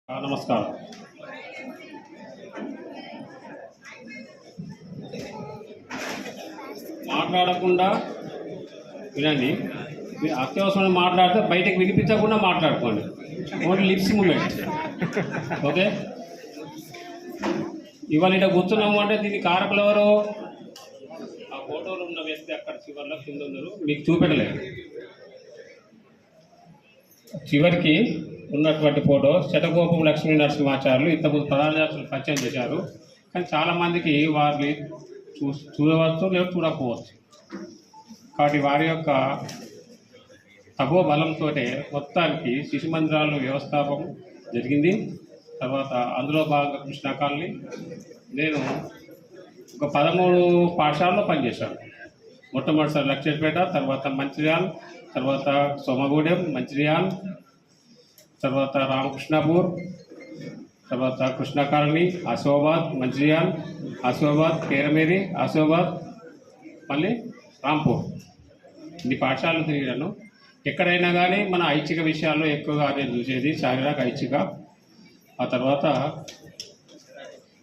నమస్కారం. మాట్లాడకుండా వినండి. అత్యవసరం మాట్లాడితే బయటకు వినిపించకుండా మాట్లాడుకోండి. Only lips movement. ఓకే. ఇవాళ ఇక్కడ కూర్చున్నాము అంటే దీనికి కారకులు ఎవరు? ఆ ఫోటోలో ఉన్న వ్యక్తి అక్కడ చివరిలో కింద ఉన్నారు, మీకు చూపెట్టలేదు. చివరికి ఉన్నటువంటి ఫోటో శతగోపం లక్ష్మీ నరసింహాచార్యులు ఇంతకుముందు ప్రధానచార్యులు పరిచయం చేశారు. కానీ చాలామందికి వారిని చూడవచ్చు లేదా చూడకపోవచ్చు. కాబట్టి వారి యొక్క తపో బలంతో మొత్తానికి శిశు మందిరాలు వ్యవస్థాపకం జరిగింది. తర్వాత అందులో భాగంగా కృష్ణా కాలనీ నేను ఒక 13 పాఠశాలలో పనిచేశాను. మొట్టమొదటిసారి లక్ష్మీపేట, తర్వాత మంచిర్యాల్, తర్వాత సోమగూడెం, మంచిర్యాల్, తర్వాత రామకృష్ణాపూర్, తర్వాత కృష్ణా కాలనీ, ఆసిఫాబాద్, మంచిర్యాల్, ఆసిఫాబాద్, కేరమేరి, ఆసిఫాబాద్, మళ్ళీ రాంపూర్. ఇన్ని పాఠశాలలు తిరిగాను. ఎక్కడైనా కానీ మన ఐచ్ఛిక విషయాల్లో ఎక్కువగా నేను చూసేది శారీరక ఐచ్ఛిక. ఆ తర్వాత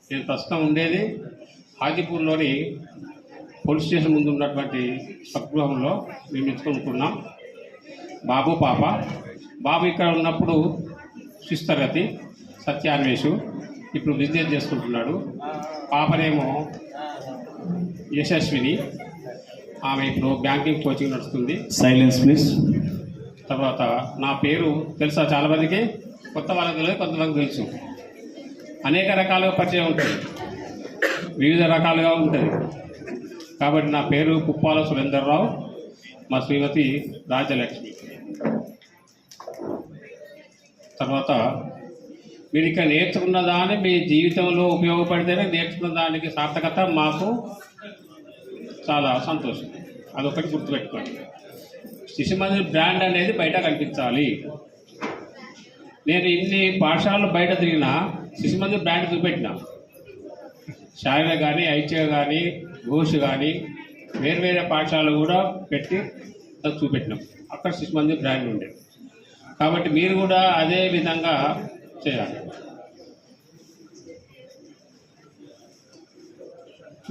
నేను ప్రస్తుతం ఉండేది హాజీపూర్లోని పోలీస్ స్టేషన్ ముందు ఉన్నటువంటి స్వగృహంలో మేము ఇచ్చుకుంటున్నాం. బాబు పాప. బాబు ఇక్కడ ఉన్నప్పుడు 6th తరగతి సత్యాన్వేషు, ఇప్పుడు బిజినెస్ చేసుకుంటున్నాడు. పాపనేమో యశస్విని, ఆమె ఇప్పుడు బ్యాంకింగ్ కోచింగ్ నడుస్తుంది. Silence please. తర్వాత నా పేరు తెలుసా చాలామందికి, కొత్త వాళ్ళకి తెలియదు, కొంతమందికి తెలుసు. అనేక రకాలుగా పరిచయం ఉంటుంది, వివిధ రకాలుగా ఉంటుంది. కాబట్టి నా పేరు పుప్పాల సురేందర్రావు, మా శ్రీమతి రాజలక్ష్మి. తర్వాత మీరు ఇక్కడ నేర్చుకున్న దాన్ని మీ జీవితంలో ఉపయోగపడితేనే నేర్చుకున్న దానికి సార్థకత మాకు చాలా సంతోషం. అదొకటి గుర్తుపెట్టుకోండి. శిశుమందిర్ బ్రాండ్ అనేది బయట కనిపించాలి. నేను ఇన్ని పాఠశాలలు బయట తిరిగినా శిశుమందిర్ బ్రాండ్ చూపెట్టినా. శారీరక కానీ, ఐచ్ఛిక కానీ, ఘోష్ కానీ వేరే పాఠశాలలు కూడా పెట్టి చూపెట్టినాం. అక్కడ శిశుమందిర్ బ్రాండ్ ఉండేది. కాబట్టి మీరు కూడా అదే విధంగా చేయాలి.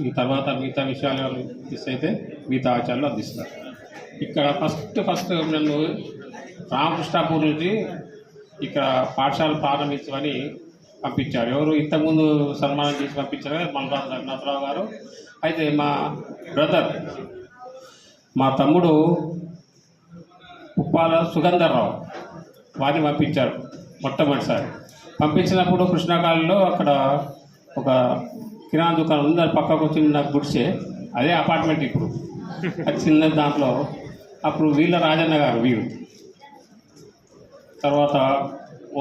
ఈ తర్వాత మిగతా విషయాలు మిస్ అయితే మిగతా ఆచారాలు అందిస్తారు. ఇక్కడ ఫస్ట్ నన్ను రామకృష్ణాపూర్ నుంచి ఇక్కడ పాఠశాల ప్రారంభించమని పంపించారు. ఎవరు ఇంతకుముందు సన్మానం చేసి పంపించారు, మల్రాజు రఘునాథరావు గారు. అయితే మా బ్రదర్, మా తమ్ముడు ఉప్పాల సుగంధర్రావు వారిని పంపించారు మొట్టమొదటిసారి. పంపించినప్పుడు కృష్ణాకాలంలో అక్కడ ఒక కిరాణా దుకాణం ఉంది, దాని పక్కకు చిన్న గుడిసే, అదే అపార్ట్మెంట్ ఇప్పుడు. అది చిన్న దాంట్లో అప్పుడు వీళ్ళ రాజన్న గారు వీరు, తర్వాత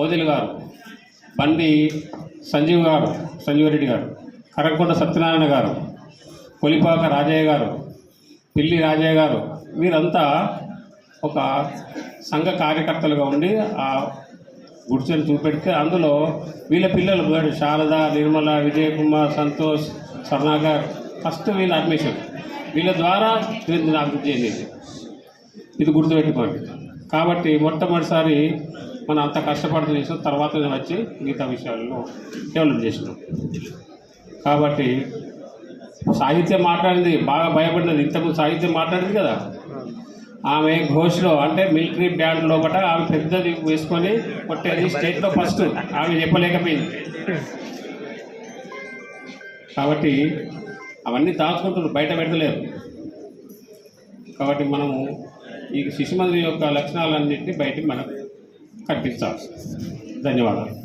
ఓదిల్ గారు, బండి సంజీవరెడ్డి గారు, కరగకొండ సత్యనారాయణ గారు, కొలిపాక రాజయ్య గారు, పిల్లి రాజయ్య గారు, వీరంతా ఒక సంఘ కార్యకర్తలుగా ఉండి ఆ గుడిసెను చూపెడితే అందులో వీళ్ళ పిల్లలు శారద, నిర్మల, విజయ్ కుమార్, సంతోష్, స్వర్ణాకర్ ఫస్ట్ వీళ్ళ అడ్మిషన్. వీళ్ళ ద్వారా వీళ్ళని అభివృద్ధి చేయండి. ఇది గుర్తుపెట్టుకోండి. కాబట్టి మొట్టమొదటిసారి మనం అంత కష్టపడుతూ చేసిన తర్వాత వచ్చి మిగతా విషయాలను డెవలప్ చేసినాం. కాబట్టి సాహిత్యం మాట్లాడింది బాగా భయపడినది. ఇంతకుముందు సాహిత్యం మాట్లాడింది కదా, ఆమె ఘోష్లో అంటే మిలిటరీ బ్యాండ్ లోపల ఆమె పెద్దది వేసుకొని కొట్టేది, స్టేట్లో ఫస్ట్. ఆమె చెప్పలేకపోయింది. కాబట్టి అవన్నీ దాచుకుంటున్నారు, బయట పెడతలేరు. కాబట్టి మనము ఈ శిశుమందిర్ యొక్క లక్షణాలన్నింటినీ బయటికి మనం కనిపించాలి. ధన్యవాదాలు.